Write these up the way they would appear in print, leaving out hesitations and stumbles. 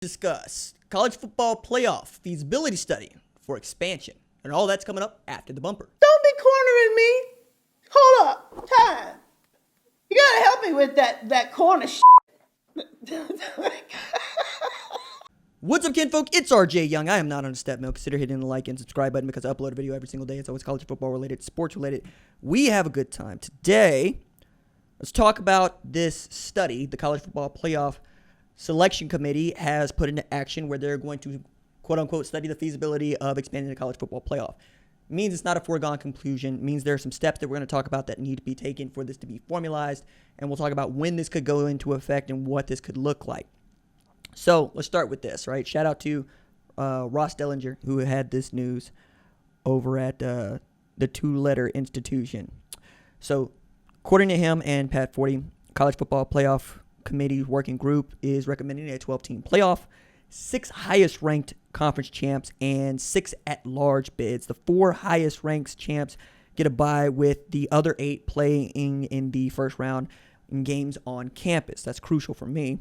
Discuss college football playoff feasibility study for expansion. And all that's coming up after the bumper. Don't be cornering me. Hold up. Time. You gotta help me with that corner shit. What's up, kinfolk? It's RJ Young. I am not on a step mill. Consider hitting the like and subscribe button because I upload a video every single day. It's always college football related, sports related. We have a good time. Today, let's talk about this study the College Football Playoff Selection Committee has put into action where they're going to, quote unquote, study the feasibility of expanding the college football playoff. It means it's not a foregone conclusion. It means there are some steps that we're going to talk about that need to be taken for this to be formalized. And we'll talk about when this could go into effect and what this could look like. So let's start with this, right? Shout out to Ross Dellinger, who had this news over at the two-letter institution. So according to him and Pat Forty, College Football Playoff Committee working group is recommending a 12-team playoff, 6 highest-ranked conference champs, and 6 at-large bids. The 4 highest-ranked champs get a bye, with the other 8 playing in the first round in games on campus. That's crucial for me.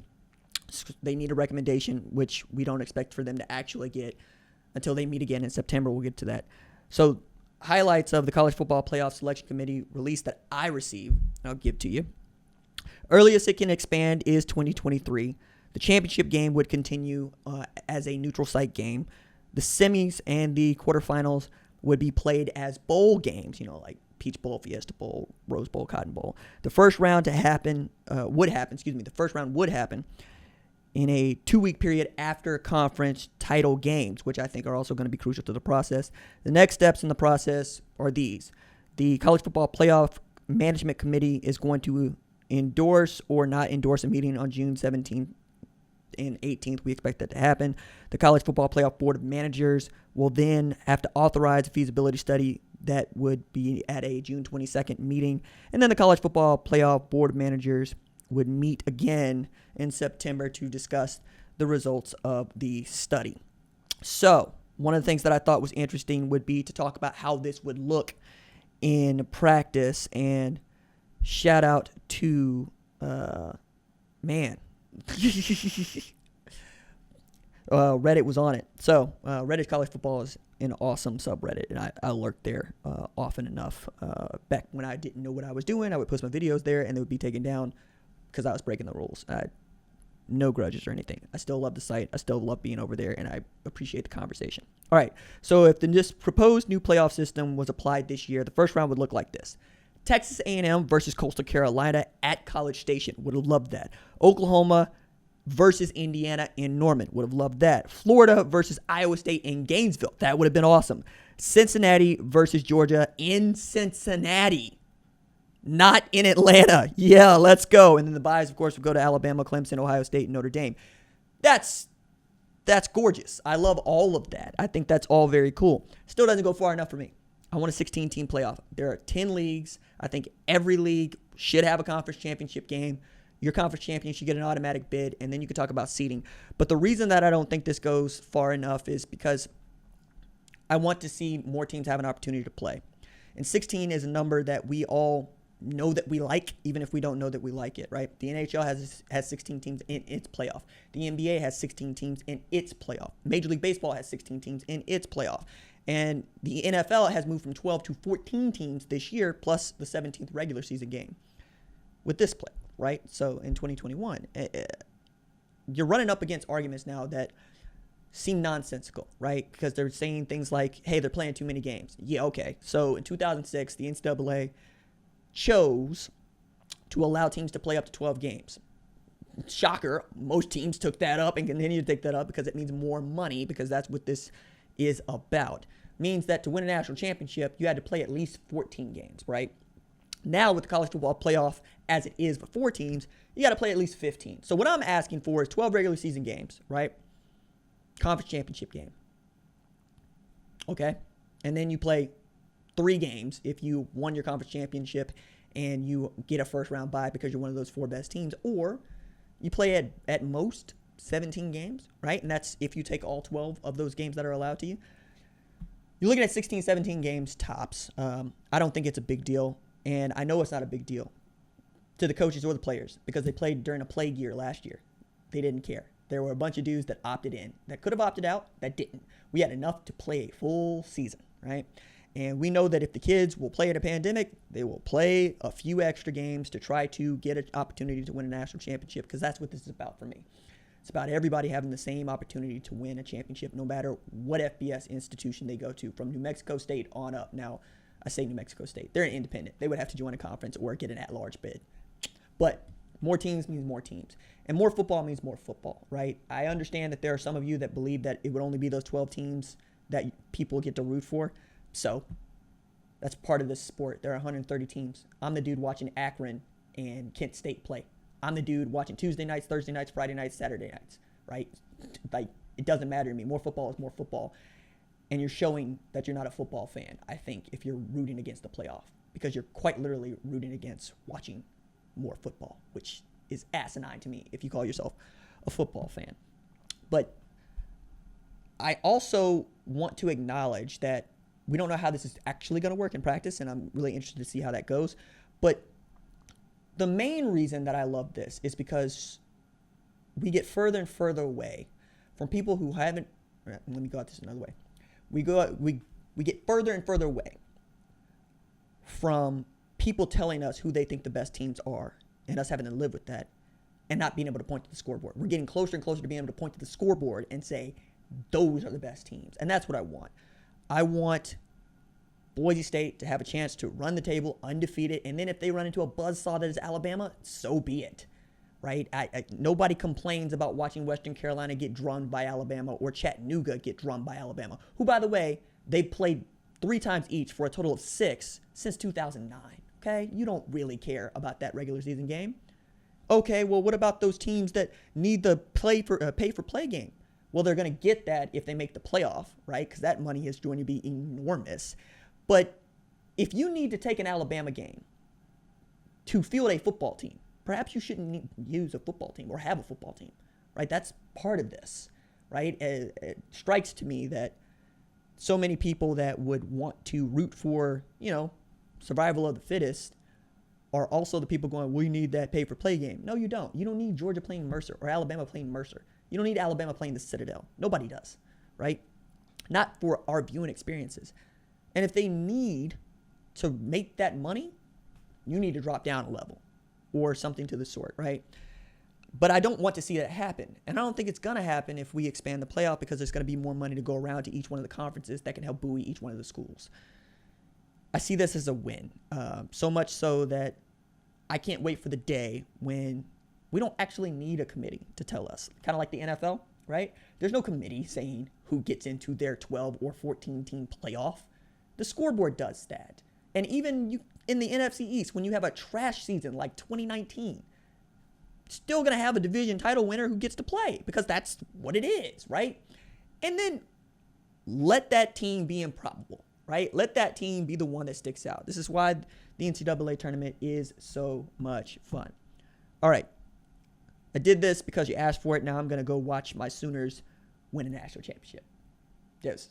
They need a recommendation, which we don't expect for them to actually get until they meet again in September. We'll get to that. So highlights of the College Football Playoff Selection Committee release that I received, I'll give to you. Earliest it can expand is 2023. The championship game would continue as a neutral site game. The semis and the quarterfinals would be played as bowl games, like Peach Bowl, Fiesta Bowl, Rose Bowl, Cotton Bowl. The first round would happen in a 2-week period after conference title games, which I think are also going to be crucial to the process. The next steps in the process are these. The College Football Playoff Management Committee is going to endorse or not endorse a meeting on June 17th and 18th. We expect that to happen. The College Football Playoff Board of Managers will then have to authorize a feasibility study that would be at a June 22nd meeting. And then the College Football Playoff Board of Managers would meet again in September to discuss the results of the study. So one of the things that I thought was interesting would be to talk about how this would look in practice. And shout out to, Reddit was on it. So Reddit College Football is an awesome subreddit, and I lurked there often enough. Back when I didn't know what I was doing, I would post my videos there, and they would be taken down because I was breaking the rules. No grudges or anything. I still love the site. I still love being over there, and I appreciate the conversation. All right, so if this proposed new playoff system was applied this year, the first round would look like this. Texas A&M versus Coastal Carolina at College Station. Would have loved that. Oklahoma versus Indiana in Norman. Would have loved that. Florida versus Iowa State in Gainesville. That would have been awesome. Cincinnati versus Georgia in Cincinnati. Not in Atlanta. Yeah, let's go. And then the byes, of course, would go to Alabama, Clemson, Ohio State, and Notre Dame. That's gorgeous. I love all of that. I think that's all very cool. Still doesn't go far enough for me. I want a 16-team playoff. There are 10 leagues. I think every league should have a conference championship game. Your conference champion should get an automatic bid, and then you can talk about seeding. But the reason that I don't think this goes far enough is because I want to see more teams have an opportunity to play. And 16 is a number that we all know that we like, even if we don't know that we like it, right? The NHL has 16 teams in its playoff. The NBA has 16 teams in its playoff. Major League Baseball has 16 teams in its playoff. And the NFL has moved from 12 to 14 teams this year, plus the 17th regular season game with this play, right? So in 2021, you're running up against arguments now that seem nonsensical, right? Because they're saying things like, hey, they're playing too many games. Yeah, okay. So in 2006, the NCAA chose to allow teams to play up to 12 games. Shocker, most teams took that up and continue to take that up because it means more money, because that's what this is about. Means that to win a national championship, you had to play at least 14 games, right? Now with the college football playoff as it is for 4 teams, you got to play at least 15. So what I'm asking for is 12 regular season games, right? Conference championship game. Okay? And then you play 3 games if you won your conference championship and you get a first round bye because you're one of those 4 best teams, or you play at most 17 games, right? And that's if you take all 12 of those games that are allowed to you. You're looking at 16, 17 games tops. I don't think it's a big deal, and I know it's not a big deal to the coaches or the players because they played during a plague year last year. They didn't care. There were a bunch of dudes that opted in, that could have opted out, that didn't. We had enough to play a full season, right? And we know that if the kids will play in a pandemic, they will play a few extra games to try to get an opportunity to win a national championship, because that's what this is about for me. It's about everybody having the same opportunity to win a championship, no matter what FBS institution they go to, from New Mexico State on up. Now, I say New Mexico State. They're an independent. They would have to join a conference or get an at-large bid. But more teams means more teams. And more football means more football, right? I understand that there are some of you that believe that it would only be those 12 teams that people get to root for. So that's part of this sport. There are 130 teams. I'm the dude watching Akron and Kent State play. I'm the dude watching Tuesday nights, Thursday nights, Friday nights, Saturday nights, right? Like, it doesn't matter to me. More football is more football. And you're showing that you're not a football fan, I think, if you're rooting against the playoff, because you're quite literally rooting against watching more football, which is asinine to me if you call yourself a football fan. But I also want to acknowledge that we don't know how this is actually going to work in practice, and I'm really interested to see how that goes. But the main reason that I love this is because we get further and further away from people who haven't. Let me go at this another way. We get further and further away from people telling us who they think the best teams are, and us having to live with that and not being able to point to the scoreboard. We're getting closer and closer to being able to point to the scoreboard and say, those are the best teams. And that's what I want. I want Boise State to have a chance to run the table undefeated, and then if they run into a buzzsaw that is Alabama, so be it, right? Nobody complains about watching Western Carolina get drummed by Alabama or Chattanooga get drummed by Alabama, who, by the way, they played 3 times each for a total of 6 since 2009, okay? You don't really care about that regular season game. Okay, well, what about those teams that need the pay-for-play game? Well, they're going to get that if they make the playoff, right? Because that money is going to be enormous. But if you need to take an Alabama game to field a football team, perhaps you shouldn't use a football team or have a football team, right? That's part of this, right? It strikes to me that so many people that would want to root for, survival of the fittest are also the people going, we need that pay-for-play game. No, you don't. You don't need Georgia playing Mercer or Alabama playing Mercer. You don't need Alabama playing the Citadel. Nobody does, right? Not for our viewing experiences. And if they need to make that money, you need to drop down a level or something to the sort, right? But I don't want to see that happen. And I don't think it's going to happen if we expand the playoff, because there's going to be more money to go around to each one of the conferences that can help buoy each one of the schools. I see this as a win, so much so that I can't wait for the day when we don't actually need a committee to tell us, kind of like the NFL, right? There's no committee saying who gets into their 12 or 14 team playoff. The scoreboard does that. And even in the NFC East, when you have a trash season like 2019, still going to have a division title winner who gets to play, because that's what it is, right? And then let that team be improbable, right? Let that team be the one that sticks out. This is why the NCAA tournament is so much fun. All right. I did this because you asked for it. Now I'm going to go watch my Sooners win a national championship. Yes.